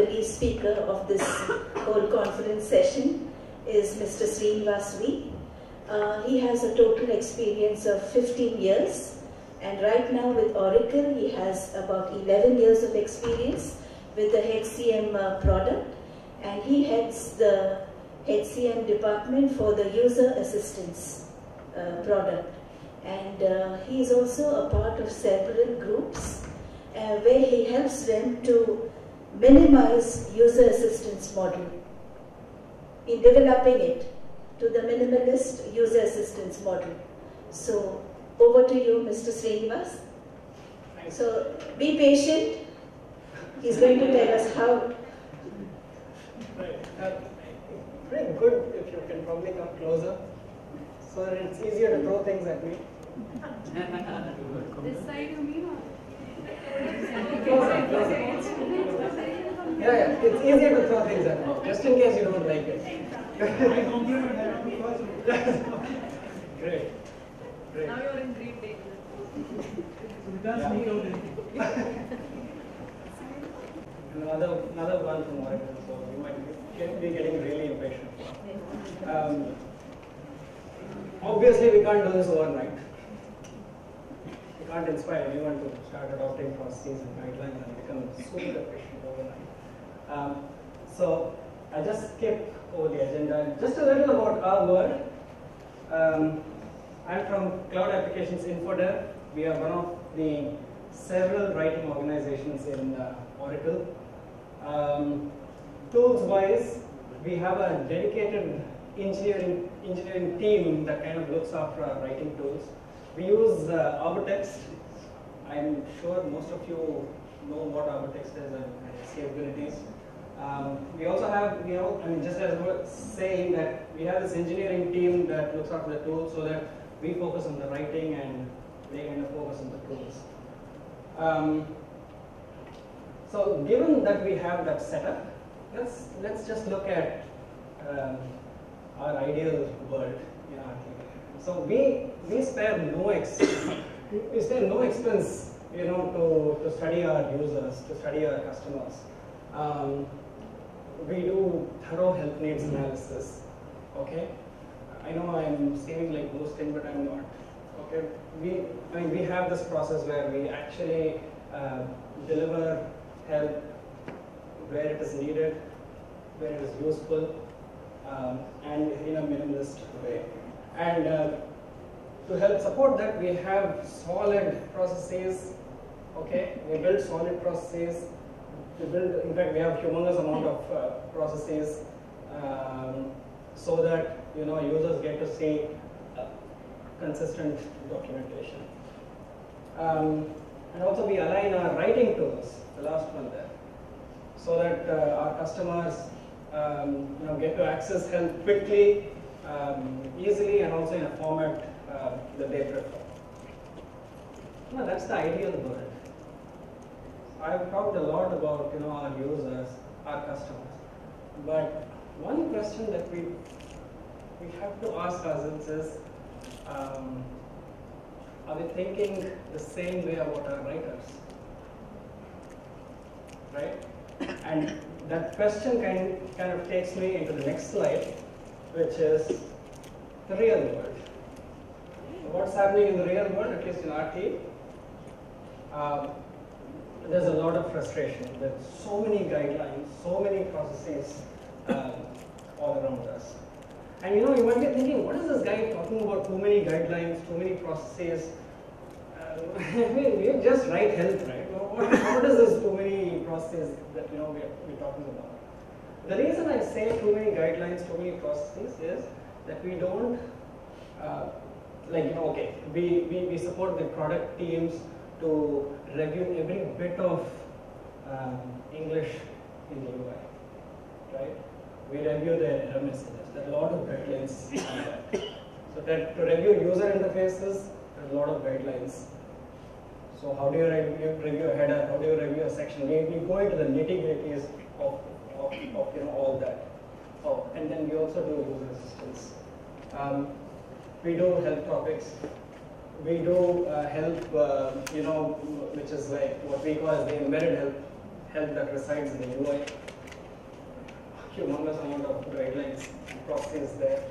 lead speaker of this whole conference session is Mr. Srinivas V. He has a total experience of 15 years, and right now with Oracle he has about 11 years of experience with the HCM product, and he heads the HCM department for the user assistance product. And he is also a part of several groups where he helps them to minimize user assistance model in developing it to the minimalist user assistance model. So over to you, Mr. Srinivas. So be patient. He's going to tell us how. Right. Pretty good if you can probably come closer, so that it's easier to throw things at me. This side you mean? Closer. Yeah, it's easier to throw things at me, just in case you don't like it. Great. Now you're in great danger. Another one from Oracle, so you might be getting really impatient. Obviously, we can't do this overnight. We can't inspire anyone to start adopting processes and guidelines and become super efficient overnight. So I'll just skip over the agenda. Just a little about our world. I'm from Cloud Applications Infodev. We are one of the several writing organizations in Oracle. Tools-wise, we have a dedicated engineering team that kind of looks after our writing tools. We use Arbortext. I'm sure most of you know what Arbortext is and its capabilities. We also have, just as I was saying, that we have this engineering team that looks after the tools, so that we focus on the writing and they kind of focus on the tools. So given that we have that setup, let's just look at our ideal world in our team. So we spare no expense, to study our users, to study our customers. We do thorough health needs analysis. Okay, I know I'm seeming like boasting, but I'm not. Okay, we have this process where we actually deliver help where it is needed, where it is useful, and in a minimalist way. And to help support that, we have solid processes. Okay, we build solid processes. In fact, we have humongous amount of processes, so that users get to see consistent documentation. And also we align our writing tools, the last one there, so that our customers get to access help quickly, easily, and also in a format that they prefer. Now, that's the ideal world. I've talked a lot about our users, our customers, but one question that we have to ask ourselves is, are we thinking the same way about our writers? Right? And that question kind of takes me into the next slide, which is the real world. So what's happening in the real world, at least in our team? There's a lot of frustration. There's so many guidelines, so many processes all around us. And you might be thinking, what is this guy talking about? Too many guidelines, too many processes. We just write health, right? What is this too many processes that we're talking about? The reason I say too many guidelines, too many processes is that we don't we support the product teams to review every bit of English in the UI, right? We review the error messages. There's a lot of guidelines on that. So that to review user interfaces, there's a lot of guidelines. So how do you review a header? How do you review a section? We go into the nitty-gritties of all that. Oh, and then we also do user assistance. We do help topics. We do help, which is like what we call as the embedded help that resides in the UI. humongous amount of guidelines and processes there.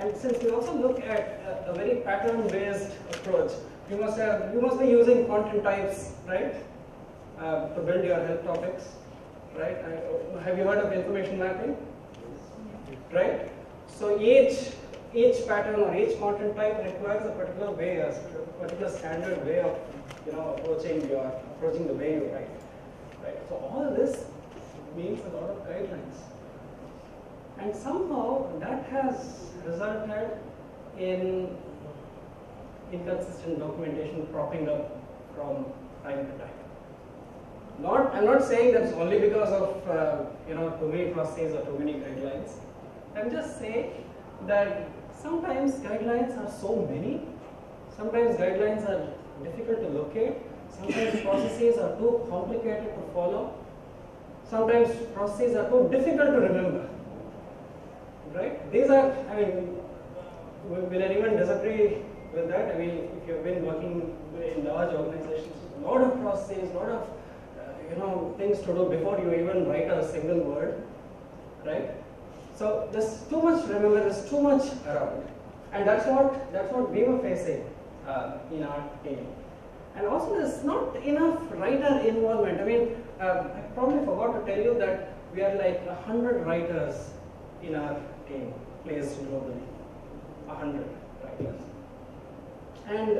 And since we also look at a very pattern-based approach, you must be using content types, right, to build your help topics, right? Have you heard of information mapping? Right? So each pattern or each content type requires a particular way, a particular standard way of approaching the way you write. Right? So all of this means a lot of guidelines. And somehow that has resulted in inconsistent documentation cropping up from time to time. I'm not saying that's only because of too many processes or too many guidelines. I'm just saying that sometimes guidelines are so many, sometimes guidelines are difficult to locate, sometimes processes are too complicated to follow, sometimes processes are too difficult to remember. Right? These are, will anyone disagree with that? I mean, if you've been working in large organizations, a lot of processes, a lot of things to do before you even write a single word, right? So there's too much to remember, there's too much around, and that's what we were facing in our team. And also there's not enough writer involvement. I probably forgot to tell you that we are like 100 writers in our team, placed globally. 100 writers. And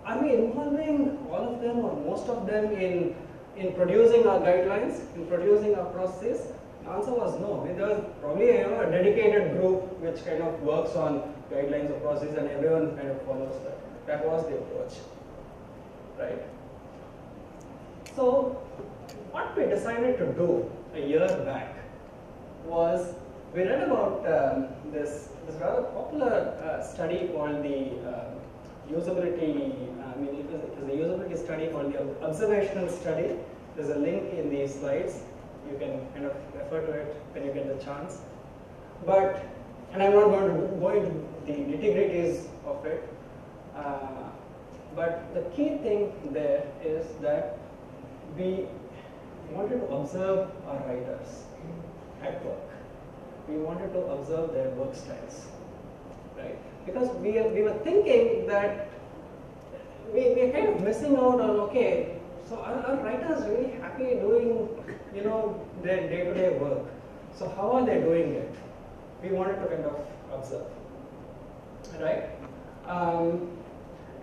are we involving all of them or most of them in producing our guidelines, in producing our processes? The answer was no. There was probably a dedicated group which kind of works on guidelines or processes, and everyone kind of follows that. That was the approach, right? So what we decided to do a year back was we read about this rather popular study called the usability. It was a usability study called the observational study. There's a link in the slides. You can kind of refer to it when you get the chance. And I'm not going to go into the nitty-gritties of it. But the key thing there is that we wanted to observe our writers at work. We wanted to observe their work styles, right? Because we were thinking that we're kind of missing out on, okay, so are writers really happy doing, their day-to-day work? So how are they doing it? We wanted to kind of observe, right?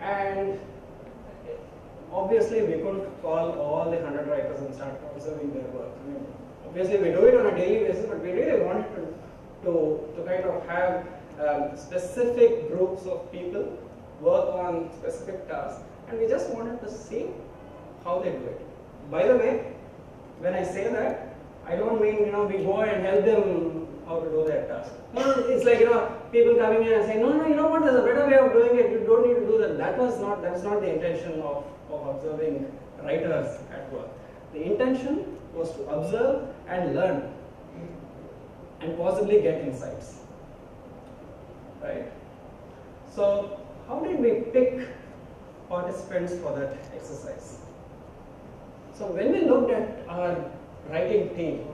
And obviously we couldn't call all the 100 writers and start observing their work. Obviously we do it on a daily basis, but we really wanted to kind of have specific groups of people work on specific tasks, and we just wanted to see how they do it. By the way, when I say that, I don't mean we go and help them how to do their task. No, it's like people coming in and saying, no, you know what? There's a better way of doing it. You don't need to do that. That's not the intention of observing writers at work. The intention was to observe and learn, and possibly get insights. Right? So, how did we pick participants for that exercise? So, when we looked at our writing team,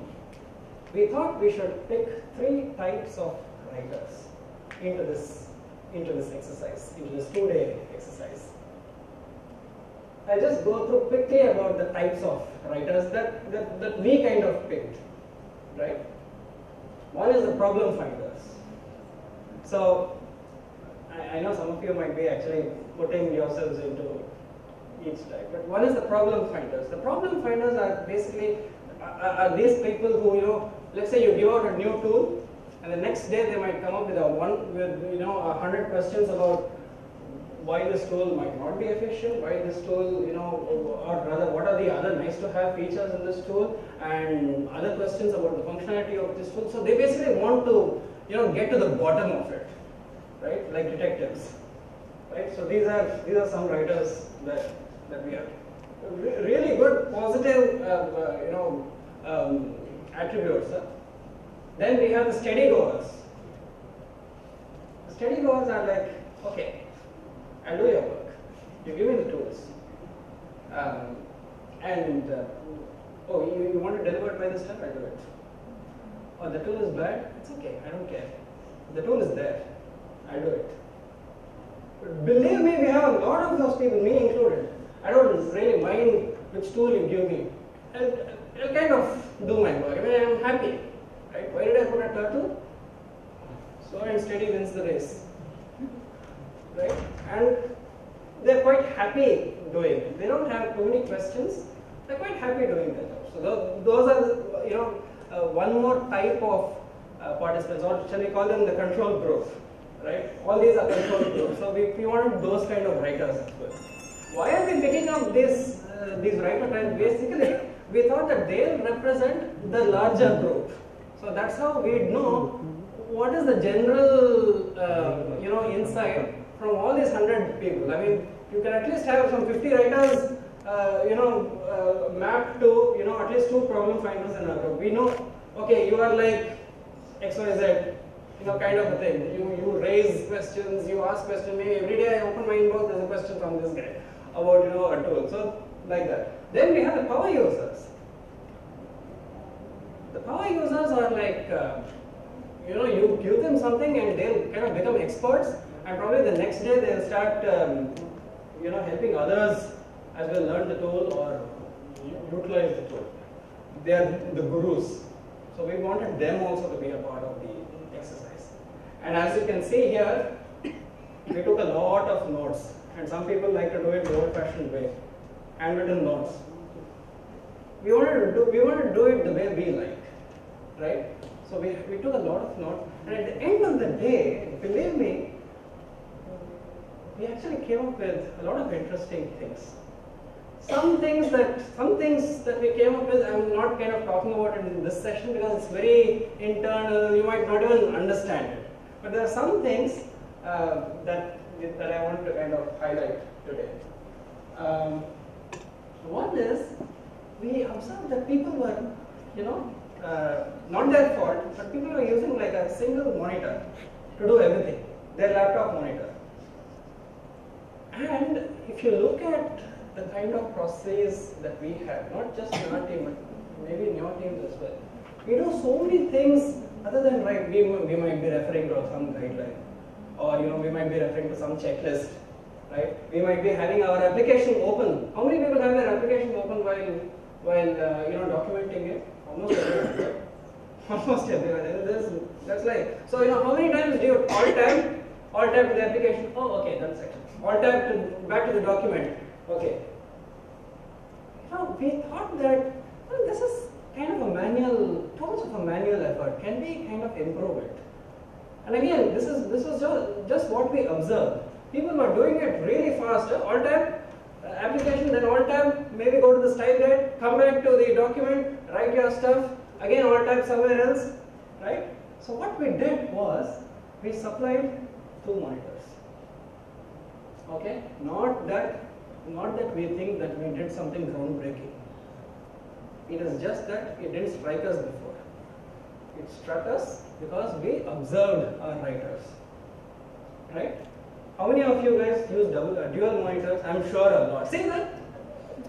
we thought we should pick 3 types of writers into this exercise, into this 2-day exercise. I'll just go through quickly about the types of writers that we kind of picked, right? One is the problem finders. So, I know some of you might be actually putting yourselves into each type, but one is the problem finders. The problem finders are basically are these people who, let's say you give out a new tool, and the next day they might come up with 100 questions about why this tool might not be efficient, why this tool, or rather what are the other nice to have features in this tool, and other questions about the functionality of this tool. So they basically want to, get to the bottom of it, right? Like detectives, right? So these are some writers that we have. Really good positive, attributes. Then we have the steady goers. The steady goers are like, okay, I'll do your work. You give me the tools. You want to deliver it by this time? I'll do it. or the tool is bad, it's okay, I don't care. The tool is there, I do it. But believe me, we have a lot of those people, me included. I don't really mind which tool you give me. I'll kind of do my work. I mean, I'm happy. Right? Why did I put a turtle? Slow and steady wins the race. Right? And they're quite happy doing it. They don't have too many questions. They're quite happy doing their job. So those are the, one more type of participants, or shall we call them the control group. Right? All these are control groups. So we wanted those kind of writers as well. Why are we picking up these writer types? Basically, we thought that they'll represent the larger group. So that's how we'd know what is the general insight from all these 100 people. I mean, you can at least have some 50 writers mapped to at least 2 problem finders in our group. We know, okay, you are like XYZ, kind of a thing. You raise questions, you ask questions. Maybe every day I open my inbox, there's a question from this guy about a tool. So like that. Then we have the power users. The power users are like, you give them something and they'll kind of become experts, and probably the next day they'll start, helping others as well learn the tool or utilize the tool. They are the gurus. So we wanted them also to be a part of the exercise. And as you can see here, we took a lot of notes, and some people like to do it the old-fashioned way, handwritten notes. We wanted to do it the way we like, right? So we took a lot of notes, and at the end of the day, believe me, we actually came up with a lot of interesting things. Some things that we came up with, I'm not kind of talking about it in this session because it's very internal. You might not even understand it. But there are some things that I want to kind of highlight today. One is, we observed that people were, not their fault, but people were using like a single monitor to do everything, their laptop monitor. And if you look at the kind of processes that we have, not just in our team, but maybe in your teams as well, we do so many things other than write. We might be referring to some guideline, or we might be referring to some checklist, right? We might be having our application open. How many people have their application open while documenting it? Almost everyone, right? Almost everyone. That's like, so how many times do you alt tab to the application? Oh, okay, that's section. Alt tab back to the document. Okay. We thought that this is kind of a manual, too much of a manual effort. Can we kind of improve it? And again, this was just what we observed. People were doing it really fast. Alt tab, application, then alt tab, maybe go to the style guide, come back to the document, write your stuff, again alt tab somewhere else, right? So what we did was, we supplied 2 monitors. Okay, not that we think that we did something groundbreaking. It is just that it didn't strike us before. It struck us because we observed our writers, right? How many of you guys use dual monitors? I'm sure a lot. See that?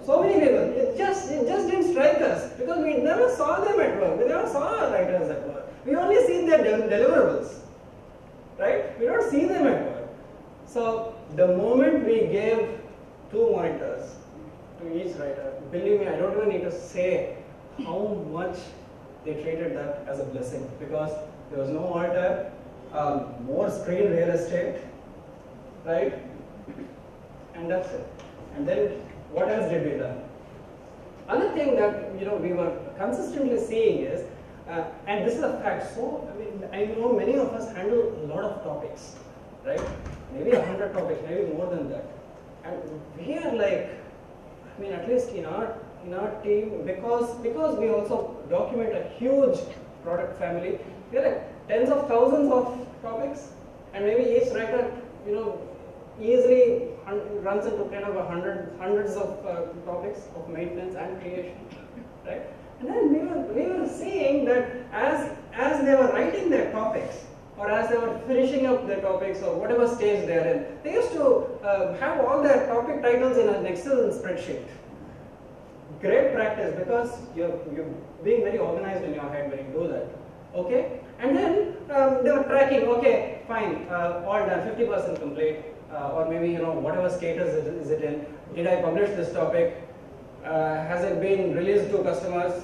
So many people. It just didn't strike us because we never saw them at work. We never saw our writers at work. We only see their deliverables, right? We don't see them at work. So the moment we gave 2 monitors to each writer, believe me, I don't even need to say how much they treated that as a blessing, because there was no alt tab, more screen real estate, right? And that's it. And then what else did we do? Other thing that we were consistently seeing is, and this is a fact. So I know many of us handle a lot of topics, right? Maybe 100 topics, maybe more than that. And we are like, at least in our team, because we also document a huge product family, we are like tens of thousands of topics, and maybe each writer, easily runs into kind of hundreds of topics of maintenance and creation, right? And then we were seeing that as they were writing their topics, or as they were finishing up their topics, or whatever stage they are in, they used to have all their topic titles in an Excel spreadsheet. Great practice, because you're being very organized in your head when you do that. Okay, and then they were tracking. Okay, fine, all done, 50% complete, or maybe whatever status is it in. Did I publish this topic? Has it been released to customers?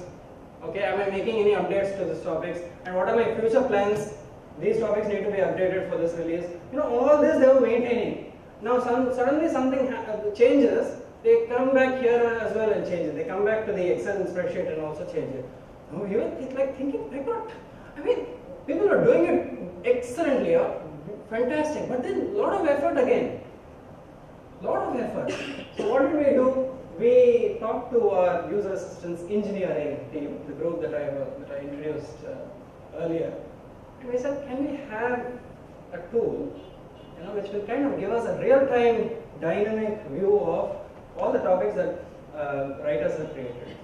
Okay, am I making any updates to these topics? And what are my future plans? These topics need to be updated for this release. All this they were maintaining. Now suddenly something changes. They come back here as well and change it. They come back to the Excel spreadsheet and also change it. Now it's like thinking, my God, I mean, people are doing it excellently, fantastic, but then a lot of effort again. Lot of effort. So what did we do? We talked to our user assistance engineering team, the group that I introduced earlier, and we said, can we have a tool, which will kind of give us a real-time dynamic view of all the topics that writers have created.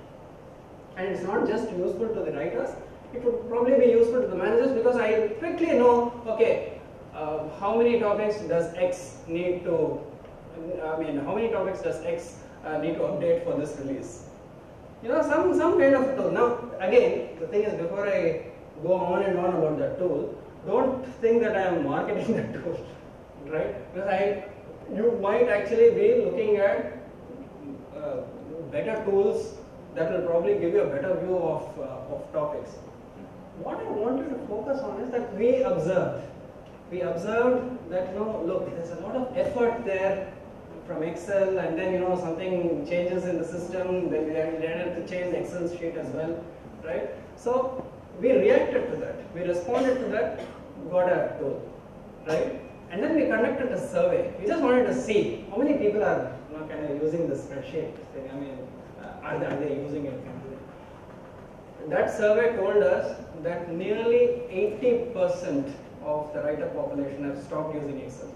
And it's not just useful to the writers, it would probably be useful to the managers, because I quickly know, okay, how many topics does X need to, how many topics does X need to update for this release? Some kind of tool. Now, again, the thing is, before I go on and on about that tool, don't think that I am marketing that tool, right? Because you might actually be looking at better tools that will probably give you a better view of topics. What I want you to focus on is that we observed that look, there's a lot of effort there from Excel, and then something changes in the system, then we had to change the Excel sheet as well, right? So we reacted to that, we responded to that, got a tool, right? And then we conducted a survey. We just wanted to see how many people are kind of using the spreadsheet thing. Are they using it? That survey told us that nearly 80% of the writer population have stopped using Excel.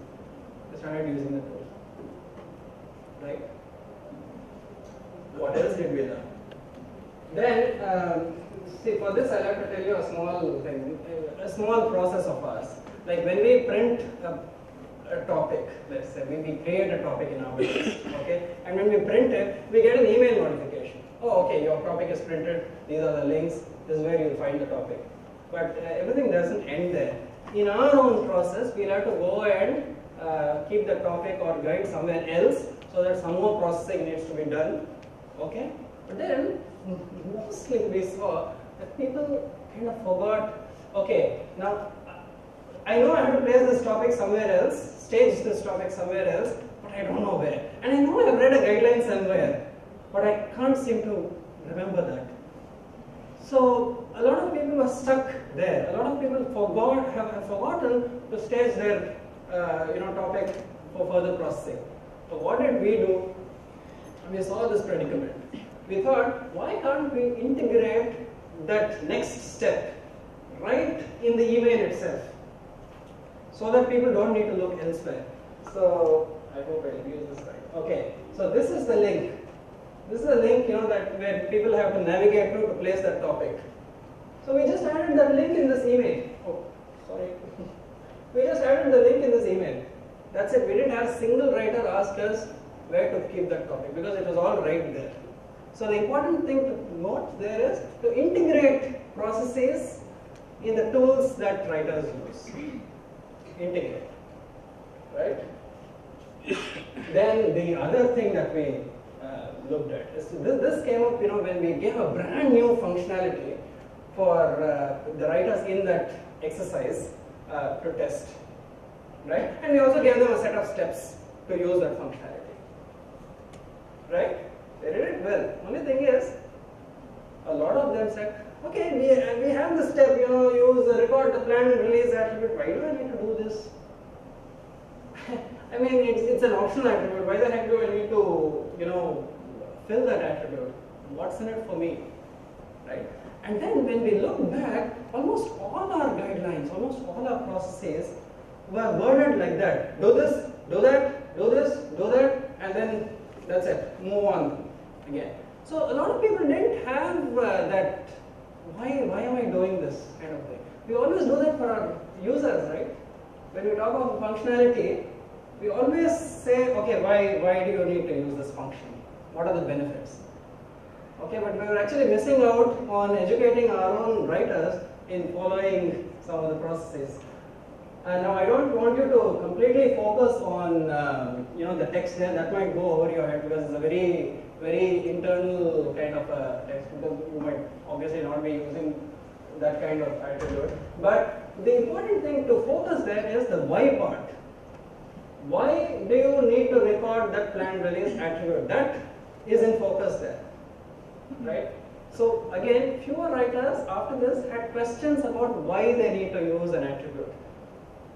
They started using the tool. Right? What else did we learn? Then, see, for this I'll have to tell you a small thing, a small process of ours. Like when we print a topic, let's say, we create a topic in our base, okay? And when we print it, we get an email notification. Oh, okay, your topic is printed, these are the links, this is where you'll find the topic. But everything doesn't end there. In our own process, we'll have to go and keep the topic or guide somewhere else, so that some more processing needs to be done, okay? But then, mostly we saw that people kind of forgot, okay, now, I know I have to place this topic somewhere else, stage this topic somewhere else, but I don't know where. And I know I've read a guideline somewhere, but I can't seem to remember that. So, a lot of people are stuck there. A lot of people have forgotten to stage their topic for further processing. So what did we do? We saw this predicament. We thought, why can't we integrate that next step right in the email itself, so that people don't need to look elsewhere? So I hope I'll use this right. Okay, so this is the link. This is a link, that where people have to navigate to place that topic. So we just added that link in this email. Oh, sorry. We just added the link in this email. That's it. We didn't have a single writer ask us where to keep that topic, because it was all right there. So the important thing to note there is to integrate processes in the tools that writers use. Integrate, right? Then the other thing that we looked at is this came up, when we gave a brand new functionality for the writers in that exercise to test, right? And we also gave them a set of steps to use that functionality, right? They did it well. Only thing is, a lot of them said, okay, we have the step, use record the plan and release attribute. Why do I need to do this? I mean, it's an optional attribute. Why the heck do I need to, fill that attribute? What's in it for me, right? And then when we look back, almost all our guidelines, almost all our processes were worded like that. Do this, do that, do this, do that, and then that's it. Move on again. So a lot of people didn't have that, why am I doing this kind of thing. We always do that for our users, right? When we talk about functionality, we always say, okay, why do you need to use this function? What are the benefits? Okay, but we were actually missing out on educating our own writers in following some of the processes. Now I don't want you to completely focus on the text there. That might go over your head because it's a very internal kind of a text, because you might obviously not be using that kind of attribute. But the important thing to focus there is the why part. Why do you need to record that planned release attribute? That is in focus there, right? So again, fewer writers after this had questions about why they need to use an attribute.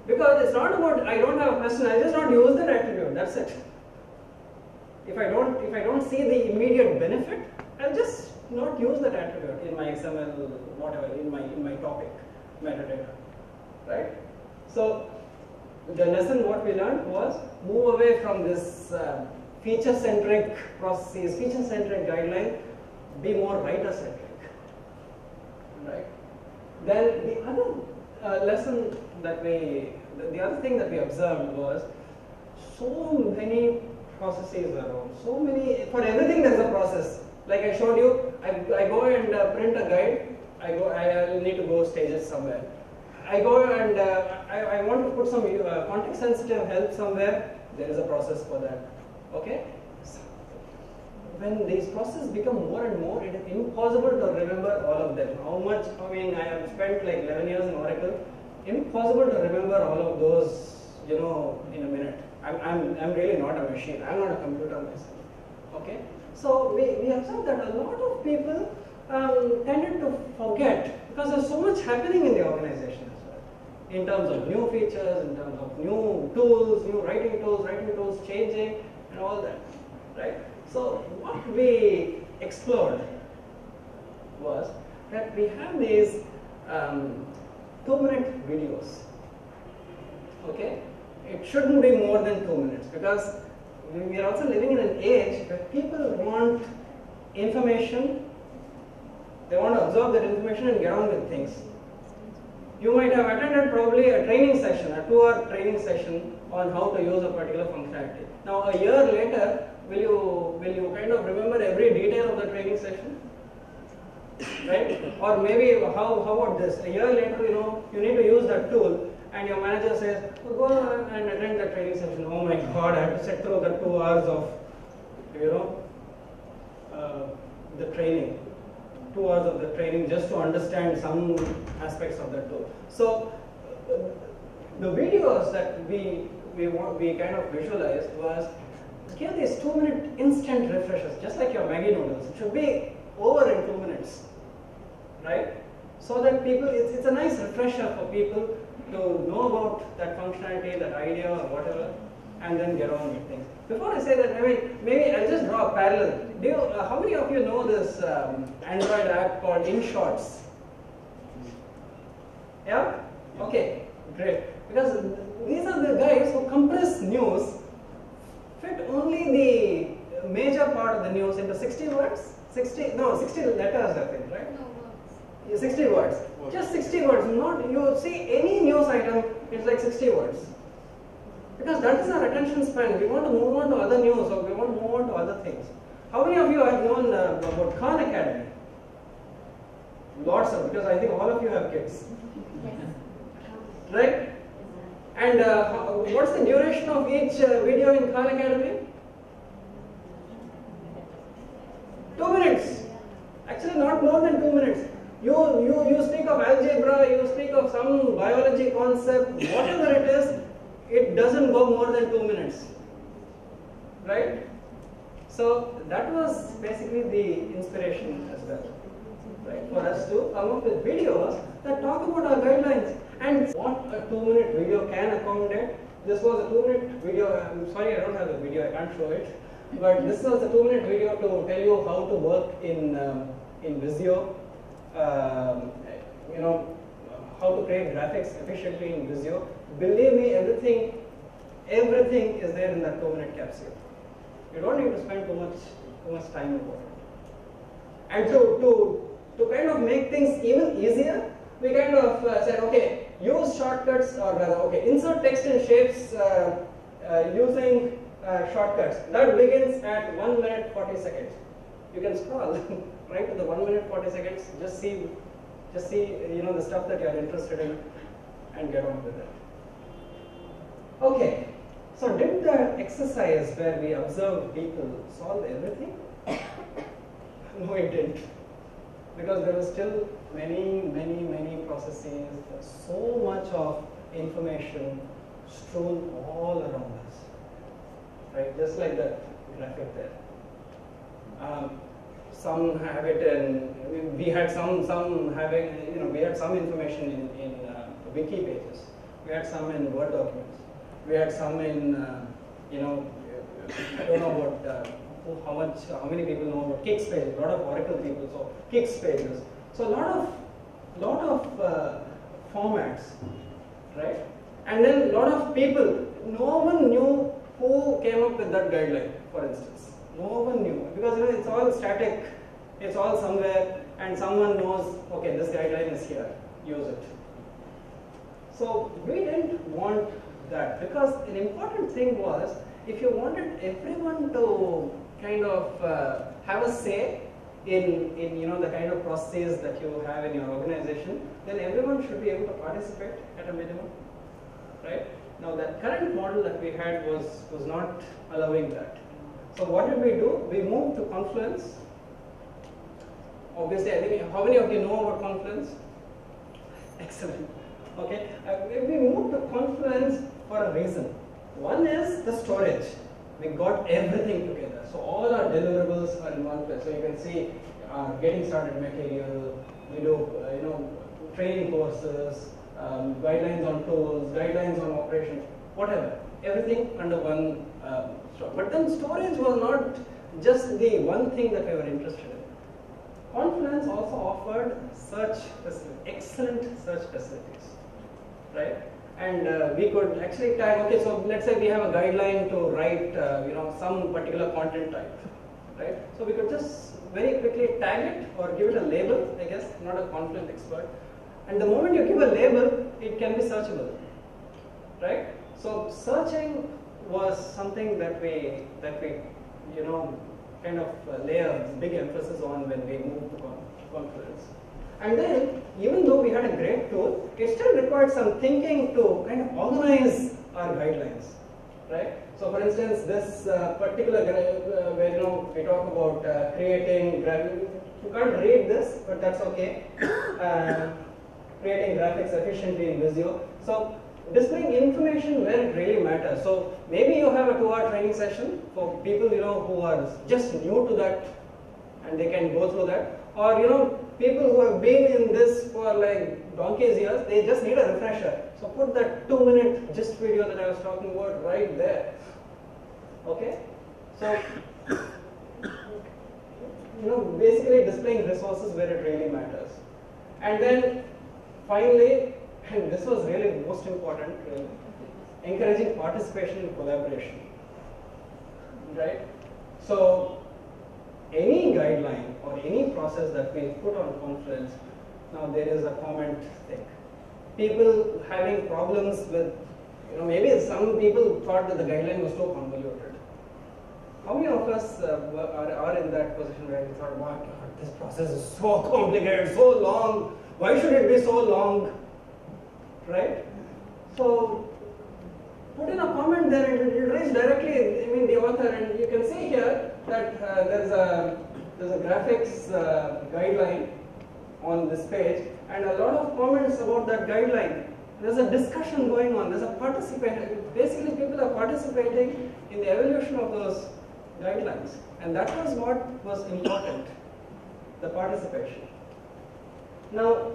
Because it's not about I don't have a question, I just not use that attribute, that's it. If I don't see the immediate benefit, I'll just not use that attribute in my XML, whatever, in my topic metadata, right? So the lesson what we learned was move away from this feature-centric processes, feature-centric guideline, be more writer-centric, right? Then the other lesson that the other thing that we observed was so many processes around, so many, for everything there's a process. Like I showed you, I go and print a guide, I need to go stages somewhere. I go and I want to put some context sensitive help somewhere, there is a process for that, okay? When these processes become more and more, it is impossible to remember all of them. I have spent like 11 years in Oracle, impossible to remember all of those, in a minute. I'm really not a machine, I'm not a computer myself, okay? So we observed that a lot of people tended to forget, because there's so much happening in the organization as well, in terms of new features, in terms of new tools, new writing tools changing, and all that, right? So what we explored was that we have these 2-minute videos, okay? It shouldn't be more than 2 minutes, because we are also living in an age where people want information, they want to absorb that information and get on with things. You might have attended probably a training session, a 2-hour training session on how to use a particular functionality. Now a year later, will you kind of remember every detail of the training session? Right? Or maybe how about this? A year later, you need to use that tool, and your manager says, oh, go and attend the training session. Oh my God, I have to sit through the 2 hours of, the training. 2 hours of the training just to understand some aspects of the tool. So the videos that we kind of visualized was give these 2-minute instant refreshers, just like your Maggi noodles. It should be over in 2 minutes, right? So that people, it's a nice refresher for people to know about that functionality, that idea or whatever, and then get on with things. Before I say that, maybe I'll just draw a parallel. How many of you know this Android app called InShots? Yeah? Okay, great. Because these are the guys who compress news, fit only the major part of the news into 60 words? 60 letters, I think, right? No, words. 60 words. Just 60 words. You see any news item, it's like 60 words. Because that is our attention span. We want to move on to other news, or we want to move on to other things. How many of you have known about Khan Academy? Lots of, because I think all of you have kids. Right? And what's the duration of each video in Khan Academy? 2 minutes. Actually, not more than 2 minutes. You speak of algebra, you speak of some biology concept, whatever it is, it doesn't go more than 2 minutes. Right? So that was basically the inspiration as well, right? For us to come up with videos that talk about our guidelines and what a 2-minute video can accommodate. This was a 2-minute video. I'm sorry, I don't have the video. I can't show it. But this was a 2-minute video to tell you how to work in Visio. How to create graphics efficiently in Visio. Believe me, everything is there in that 2-minute capsule. You don't need to spend too much time about it. And to kind of make things even easier, we kind of said, okay, use shortcuts, or rather, okay, insert text and shapes using shortcuts. That begins at 1 minute 40 seconds. You can scroll right to the 1 minute 40 seconds. Just see Just see, the stuff that you are interested in and get on with it. Okay, so did the exercise where we observed people solve everything? No, it didn't. Because there were still many processes, so much of information strewn all around us, right? Just like that graphic there. Some have it in, we had some having, we had some information in wiki pages. We had some in Word documents. We had some in, I don't know about how many people know about Kix pages. A lot of Oracle people, so Kix pages. So a lot of formats, right? And then a lot of people. No one knew who came up with that guideline, for instance. No one knew, because it's all static. It's all somewhere, and someone knows. Okay, this guideline is here. Use it. So we didn't want that, because an important thing was, if you wanted everyone to kind of have a say in the kind of processes that you have in your organization, then everyone should be able to participate at a minimum, right? Now the current model that we had was not allowing that. So what did we do? We moved to Confluence. Obviously, I think, how many of you know about Confluence? Excellent. Okay, we moved to Confluence for a reason. One is the storage. We got everything together. So all our deliverables are in one place. So you can see getting started material. We do training courses, guidelines on tools, guidelines on operations, whatever. Everything under one store. But then storage was not just the one thing that we were interested in. Confluence also offered search facilities, excellent search facilities, right? And we could actually tag, okay, so let's say we have a guideline to write, some particular content type, right? So we could just very quickly tag it or give it a label, I guess, not a Confluent expert. And the moment you give a label, it can be searchable, right? So searching was something that we kind of lay a big emphasis on when we moved to Confluence. And then, even though we had a great tool, it still required some thinking to kind of organize our guidelines, right? So, for instance, this particular where we talk about creating you can't read this, but that's okay. Creating graphics efficiently in Visio. So, displaying information where it really matters. So, maybe you have a 2-hour training session for people who are just new to that, and they can go through that, or people who have been in this for like donkey's years, they just need a refresher. So put that 2-minute gist video that I was talking about right there. Okay? So, basically displaying resources where it really matters. And then finally, and this was really most important, encouraging participation and collaboration. Right? So, any guideline or any process that we put on Confluence, now there is a comment thing. People having problems with, maybe some people thought that the guideline was so convoluted. How many of us are in that position where we thought, wow, God, this process is so complicated, so long, why should it be so long, right? So, put in a comment there and it reads directly, the author, and you can see here that there's a graphics guideline on this page, and a lot of comments about that guideline. There's a discussion going on. There's a participation. Basically, people are participating in the evolution of those guidelines, and that was what was important, the participation. Now,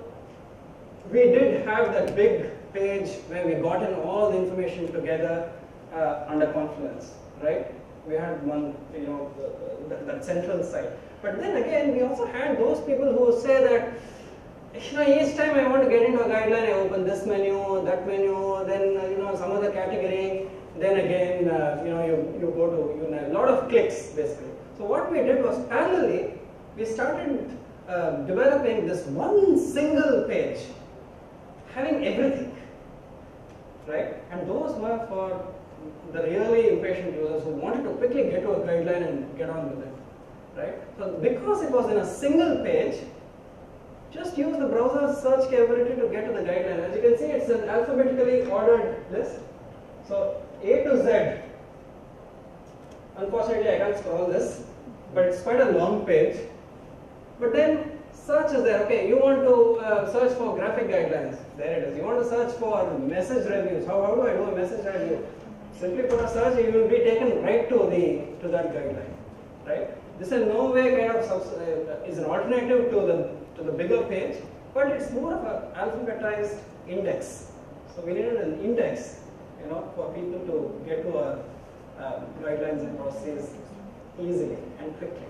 we did have that big page where we got in all the information together under Confluence, right? We had one, that central site. But then again, we also had those people who say that, each time I want to get into a guideline, I open this menu, that menu, then some other category, then again, you go to a lot of clicks basically. So what we did was parallelly, we started developing this one single page, having everything, right? And those were for the really impatient users who wanted to quickly get to a guideline and get on with it, right? So because it was in a single page, just use the browser search capability to get to the guideline. As you can see, it's an alphabetically ordered list. So A to Z. Unfortunately, I can't scroll this, but it's quite a long page. But then search is there. Okay, you want to search for graphic guidelines. There it is. You want to search for message reviews. How do I do a message review? Simply put a search, you will be taken right to that guideline, right? This in no way kind of is an alternative to the bigger page, but it's more of an alphabetized index. So we needed an index, for people to get to our guidelines and processes easily and quickly.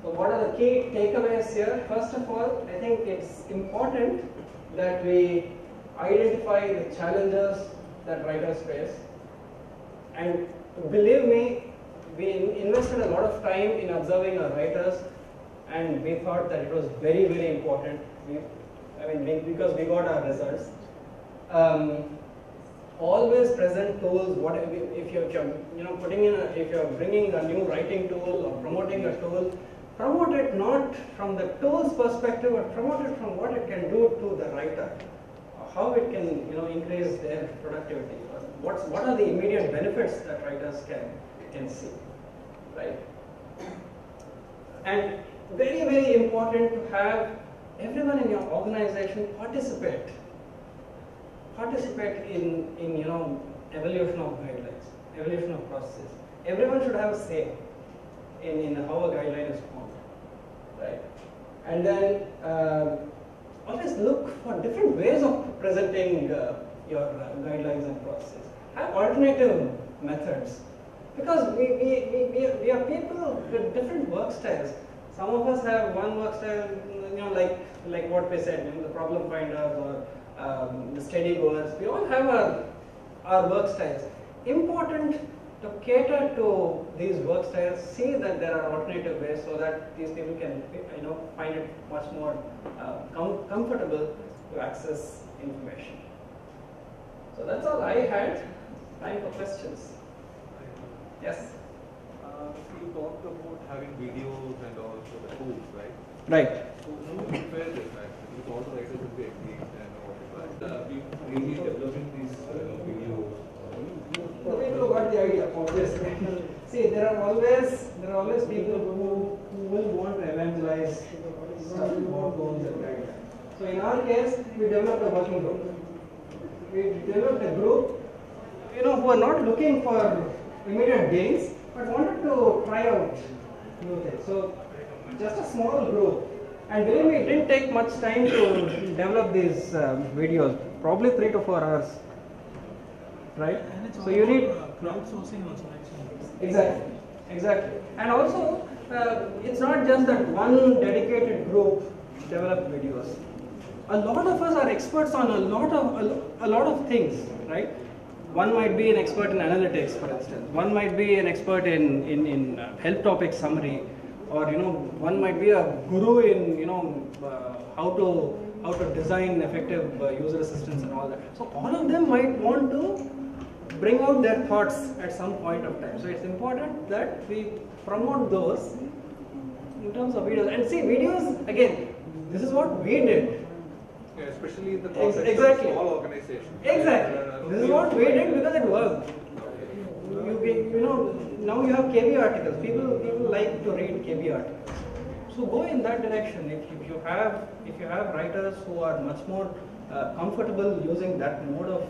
So what are the key takeaways here? First of all, I think it's important that we identify the challenges that writers face, and believe me, we invested a lot of time in observing our writers, and we thought that it was very, very important. Because we got our results. Always present tools. If you're bringing a new writing tool or promoting a tool, promote it not from the tool's perspective, but promote it from what it can do to the writer, how it can increase their productivity. What are the immediate benefits that writers can see, right? And very, very important to have everyone in your organization participate in evolution of guidelines, evolution of processes. Everyone should have a say in how a guideline is formed, right? And then always look for different ways of presenting your guidelines and processes. Have alternative methods, because we are people with different work styles. Some of us have one work style, like what we said, the problem finders or the steady goers. We all have our work styles. Important to cater to these work styles, see that there are alternative ways so that these people can find it much more comfortable to access information. So that's all I had. Time for questions. Yes? You talked about having videos and also the tools, right? Right. So who prepares it, right? With all the writers will be agreed and all that. We really developing these videos. The people who got the idea, obviously. See, there are always people who will want to evangelize stuff about goals and guidelines. So in our case, we developed a working group. We developed a group, who are not looking for immediate gains, but wanted to try out new things. So just a small group. And believe me, it didn't take much time to develop these videos, probably 3 to 4 hours. Right? So you need crowdsourcing also, actually. Exactly. And also, it's not just that one dedicated group develop videos. A lot of us are experts on a lot of things, right? One might be an expert in analytics, for instance. One might be an expert in health topic summary, or one might be a guru in how to design effective user assistance and all that. So all of them might want to bring out their thoughts at some point of time. So it's important that we promote those in terms of videos. And see, videos, again, this is what we did. Yeah, especially in the context of small organizations. Exactly. This is what we did because it worked. Now you have KB articles. People like to read KB articles. So go in that direction. If you have writers who are much more comfortable using that mode of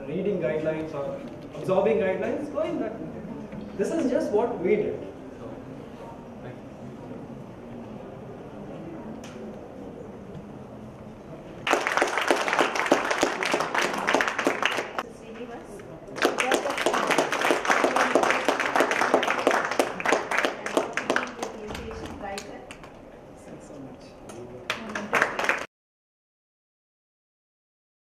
reading guidelines or absorbing guidelines, go in that. This is just what we did.